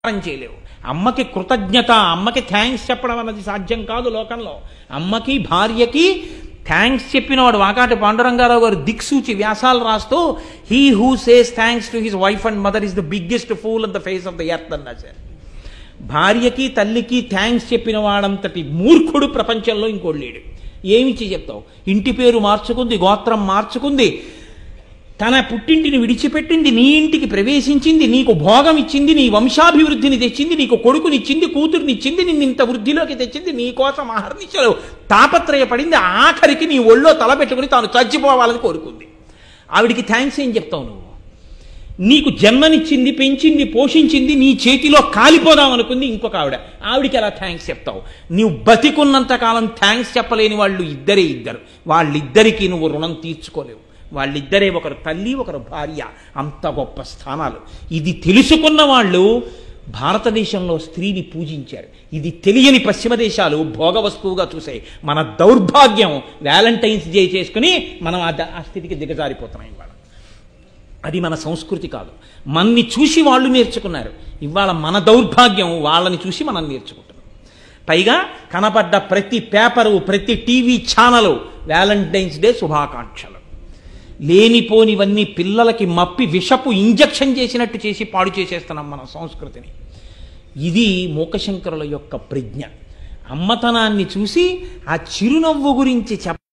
చేయలేవు. అమ్మకి కృతజ్ఞత, అమ్మకి థ్యాంక్స్ చెప్పడం అన్నది సాధ్యం కాదు లోకంలో. అమ్మకి భార్యకి థ్యాంక్స్ చెప్పినవాడు వాకాటి పాండురంగారావు గారు దిక్సూచి వ్యాసాలు రాస్తూ he who says thanks to his wife and mother is the biggest pool on the face of the earth అని రాశారు. భార్యకి తల్లికి థ్యాంక్స్ చెప్పిన వాడంతటి మూర్ఖుడు ప్రపంచంలో ఇంకోడు లేడు. ఏమిచ్చి చెప్తావు? ఇంటి పేరు మార్చుకుంది, గోత్రం మార్చుకుంది, తన పుట్టింటిని విడిచిపెట్టింది, నీ ఇంటికి ప్రవేశించింది, నీకు భోగం ఇచ్చింది, నీ వంశాభివృద్ధిని తెచ్చింది, నీకు కొడుకునిచ్చింది, కూతురునిచ్చింది, నిన్ను ఇంత వృద్ధిలోకి తెచ్చింది, నీ కోసం అహర్నిశలు తాపత్రయపడింది, ఆఖరికి నీ ఒళ్ళో తలపెట్టుకుని తాను చచ్చిపోవాలని కోరుకుంది. ఆవిడికి థ్యాంక్స్ ఏం చెప్తావు నువ్వు? నీకు జన్మనిచ్చింది, పెంచింది, పోషించింది, నీ చేతిలో కాలిపోదాం అనుకుంది ఇంకొక ఆవిడికి ఎలా థ్యాంక్స్ చెప్తావు? నీవు బతికున్నంత కాలం థ్యాంక్స్ చెప్పలేని వాళ్ళు ఇద్దరు. వాళ్ళిద్దరికీ నువ్వు రుణం తీర్చుకోలేవు. వాళ్ళిద్దరే, ఒకరు తల్లి, ఒకరు భార్య. అంత గొప్ప స్థానాలు. ఇది తెలుసుకున్న వాళ్ళు భారతదేశంలో స్త్రీని పూజించారు. ఇది తెలియని పశ్చిమ దేశాలు భోగ వస్తువుగా చూసాయి. మన దౌర్భాగ్యం వ్యాలంటైన్స్ డే చేసుకుని మనం ఆ స్థితికి దిగజారిపోతున్నాం ఇవాళ. అది మన సంస్కృతి కాదు. మన్ని చూసి వాళ్ళు నేర్చుకున్నారు. ఇవాళ మన దౌర్భాగ్యం వాళ్ళని చూసి మనం నేర్చుకుంటున్నాం. పైగా కనపడ్డ ప్రతి పేపరు, ప్రతి టీవీ ఛానలు వ్యాలంటైన్స్ డే శుభాకాంక్షలు. లేనిపోనివన్నీ పిల్లలకి మప్పి విషపు ఇంజక్షన్ చేసినట్టు చేసి పాడు చేసేస్తున్నాం మన సంస్కృతిని. ఇది మూకశంకరుల యొక్క ప్రజ్ఞ. అమ్మతనాన్ని చూసి ఆ చిరునవ్వు గురించి